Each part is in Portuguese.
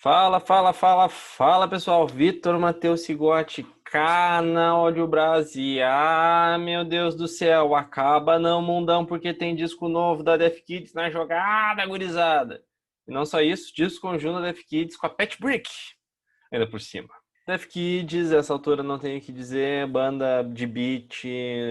Fala, fala, fala, fala, pessoal. Vitor Matheus Sigotti, canal de Brasil. Ah, meu Deus do céu, acaba não, mundão, porque tem disco novo da Def Kids na jogada, gurizada. E não só isso, disco conjunto da Def Kids com a Pat Brick, ainda por cima. Def Kids, essa altura não tenho o que dizer, banda de beat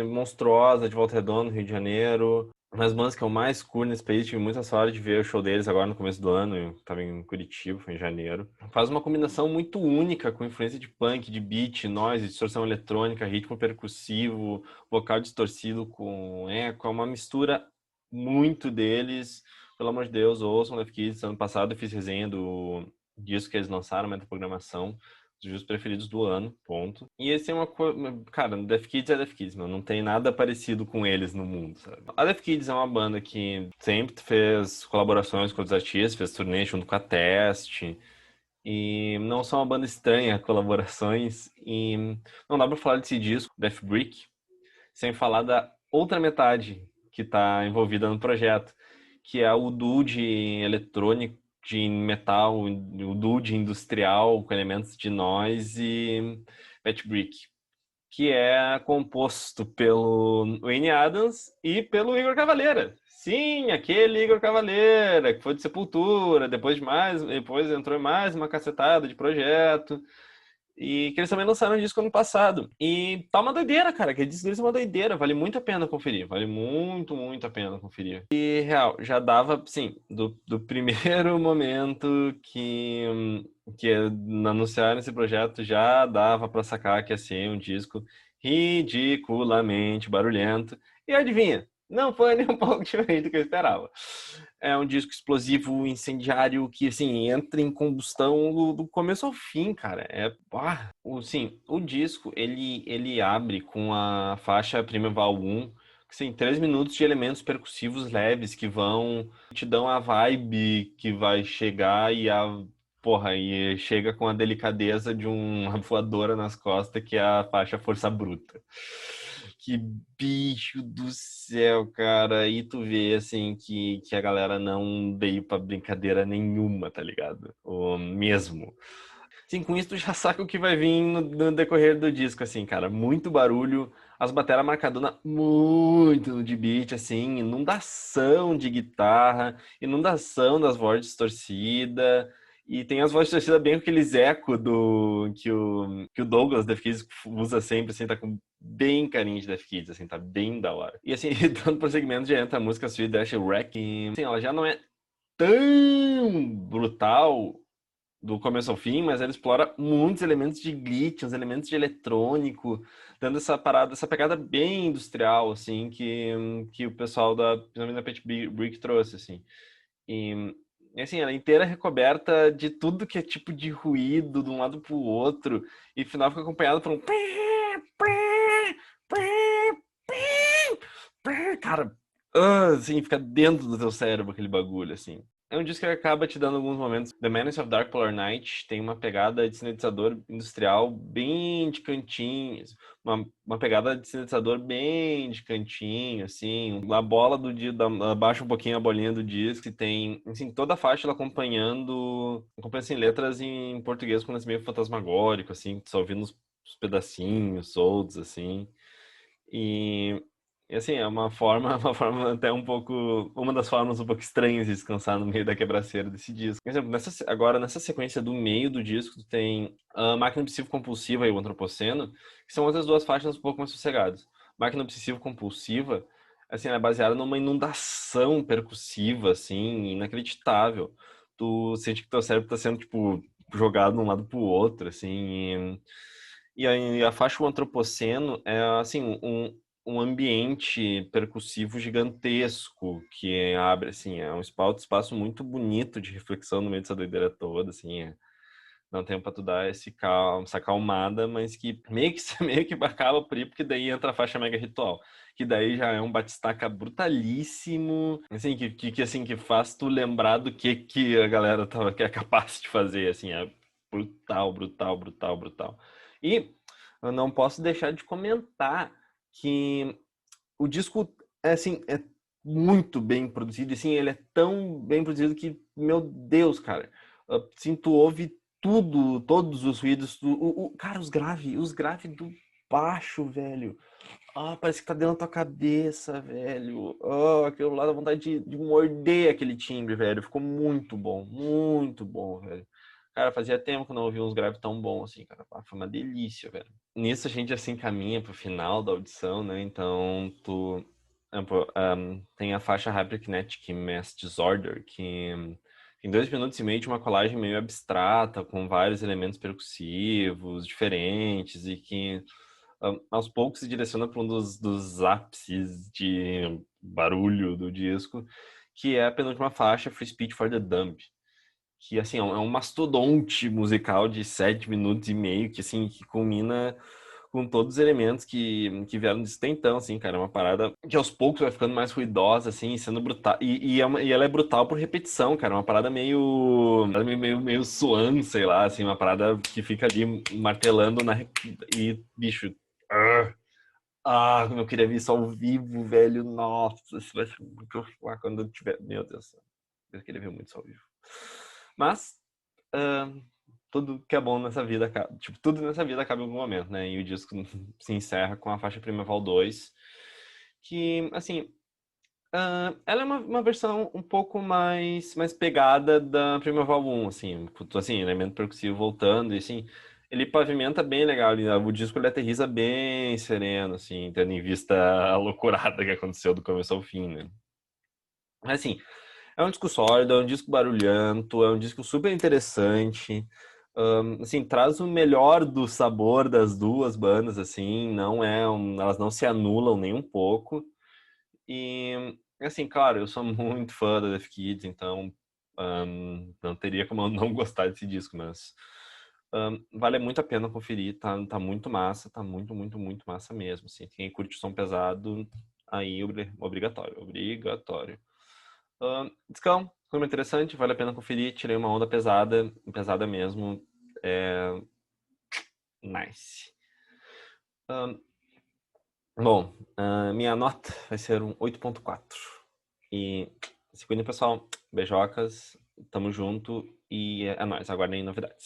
monstruosa de Volta Redonda, Rio de Janeiro. Uma das bandas que eu mais curto nesse país, tive muita sorte de ver o show deles agora no começo do ano, eu tava em Curitiba, foi em janeiro. Faz uma combinação muito única com influência de punk, de beat, noise, distorção eletrônica, ritmo percussivo, vocal distorcido com eco, é uma mistura muito deles. Pelo amor de Deus, ouçam Def Kids. Ano passado eu fiz resenha do disco que eles lançaram, Metaprogramação, dos meus preferidos do ano, ponto. E esse é uma coisa. Cara, Def Kids é Def Kids, mano. Não tem nada parecido com eles no mundo, sabe? A Def Kids é uma banda que sempre fez colaborações com outros artistas, fez turnê junto com a Test. E não são uma banda estranha a colaborações. E não dá pra falar desse disco, Def Brick, sem falar da outra metade que tá envolvida no projeto, que é o dude eletrônico de metal, o dude industrial com elementos de noise e Pat Brick, que é composto pelo Wayne Adams e pelo Igor Cavaleira. Sim, aquele Igor Cavaleira, que foi de Sepultura, depois entrou em mais uma cacetada de projeto. E que eles também lançaram um disco ano passado. E tá uma doideira, cara. Que disco deles é uma doideira. Vale muito a pena conferir. Vale muito, muito a pena conferir. E, real, já dava, sim, do primeiro momento que anunciaram esse projeto, já dava pra sacar que ia ser um disco ridiculamente barulhento. E adivinha? Não foi nem um pouco diferente do que eu esperava. É um disco explosivo, incendiário, que, assim, entra em combustão do começo ao fim, cara. O disco, ele abre com a faixa Primeval 1, que tem 3 minutos de elementos percussivos leves que vão, te dão a vibe que vai chegar e chega com a delicadeza de uma voadora nas costas, que é a faixa Força Bruta. Que bicho do céu, cara. E tu vê, assim, que a galera não veio pra brincadeira nenhuma, tá ligado? O mesmo. Sim, com isso tu já saca o que vai vir no decorrer do disco, assim, cara. Muito barulho, as bateras marcadona muito de beat, assim, inundação de guitarra, inundação das vozes distorcidas. E tem as vozes distorcidas bem com aqueles ecos que o Douglas Def Kids usa sempre, assim, tá com bem carinho de Def Kids, assim, tá bem da hora. E assim, dando prosseguimento, já entra a música Sweet Dash Wreck, e assim, ela já não é tão brutal do começo ao fim, mas ela explora muitos elementos de glitch, uns elementos de eletrônico, dando essa parada, essa pegada bem industrial, assim, que o pessoal principalmente da Pet Brick trouxe, assim. E, assim, ela é inteira recoberta de tudo que é tipo de ruído de um lado pro outro, e no final fica acompanhado por um... Cara, assim, fica dentro do teu cérebro aquele bagulho, assim. É um disco que acaba te dando alguns momentos. The Menace of Dark Polar Night tem uma pegada de sintetizador industrial bem de cantinho, uma pegada de sintetizador bem de cantinho, assim. A bola do dia, abaixa um pouquinho a bolinha do disco e tem, assim, toda a faixa ela acompanha assim, letras em português com esse meio fantasmagórico, assim, só ouvindo os pedacinhos soltos, assim. E, e assim, é uma forma, uma forma até um pouco, uma das formas um pouco estranhas de descansar no meio da quebraceira desse disco. Por exemplo, agora nessa sequência do meio do disco, tu tem a Máquina Obsessivo Compulsiva e o Antropoceno, que são outras duas faixas um pouco mais sossegadas. Máquina Obsessivo Compulsiva, assim, ela é baseada numa inundação percussiva, assim, inacreditável. Tu sente que teu cérebro tá sendo, tipo, jogado de um lado pro outro, assim, e a faixa O Antropoceno é assim um ambiente percussivo gigantesco que abre assim, é um espaço muito bonito de reflexão no meio dessa doideira toda, assim, não tem pra tu dar essa acalmada, mas que meio que meio que acaba por aí, porque daí entra a faixa Mega Ritual, que daí já é um batistaca brutalíssimo, assim, assim, que faz tu lembrar do que a galera que é capaz de fazer, assim, é brutal, brutal, brutal, brutal. E eu não posso deixar de comentar que o disco assim, é muito bem produzido, assim, ele é tão bem produzido que, meu Deus, cara, Assim, tu ouve tudo, todos os ruídos. Cara, os grave do baixo, velho. Parece que tá dentro da tua cabeça, velho. Aquilo lá dá vontade de morder aquele timbre, velho. Ficou muito bom, velho. Cara, fazia tempo que eu não ouvia uns graves tão bons assim, cara. Foi uma delícia, velho. Nisso a gente assim caminha pro final da audição, né? Então, tem a faixa Hyperkinetic Mass Disorder, que tem 2 minutos e meio de uma colagem meio abstrata, com vários elementos percussivos diferentes e que aos poucos se direciona para um dos ápices de barulho do disco, que é a penúltima faixa, Free Speech for the Dumb, que assim é um mastodonte musical de 7 minutos e meio, que assim que culmina com todos os elementos que vieram desse tentão, assim, cara. É uma parada que aos poucos vai ficando mais ruidosa, assim, sendo brutal. E ela é brutal por repetição, cara. Uma parada meio suando, sei lá, assim, uma parada que fica ali martelando e, bicho. ah, como eu queria ver isso ao vivo, velho. Nossa, isso vai ser muito foda quando eu tiver. Meu Deus, eu queria ver muito isso ao vivo. Mas, ah, tudo que é bom nessa vida acaba. Tipo, tudo nessa vida acaba em algum momento, né? E o disco se encerra com a faixa Primeval 2, que, assim, ela é uma versão um pouco mais pegada da Primeval 1, assim, elemento percussivo voltando, e assim, ele pavimenta bem legal ali, o disco ele aterriza bem sereno, assim, tendo em vista a loucurada que aconteceu do começo ao fim, né? Mas, assim, é um disco sólido, é um disco barulhento, é um disco super interessante. Assim, traz o melhor do sabor das duas bandas, assim, elas não se anulam nem um pouco. E, assim, claro, eu sou muito fã da Def Kids, então não teria como eu não gostar desse disco, mas vale muito a pena conferir, tá muito massa, tá muito massa mesmo, assim. Quem curte o som pesado, aí obrigatório, obrigatório. Discão, foi muito interessante, vale a pena conferir. Tirei uma onda pesada, pesada mesmo. É nice. Ahn, bom, minha nota vai ser um 8.4. E se cuidem, pessoal. Beijocas, tamo junto e é nóis. Aguardem novidades.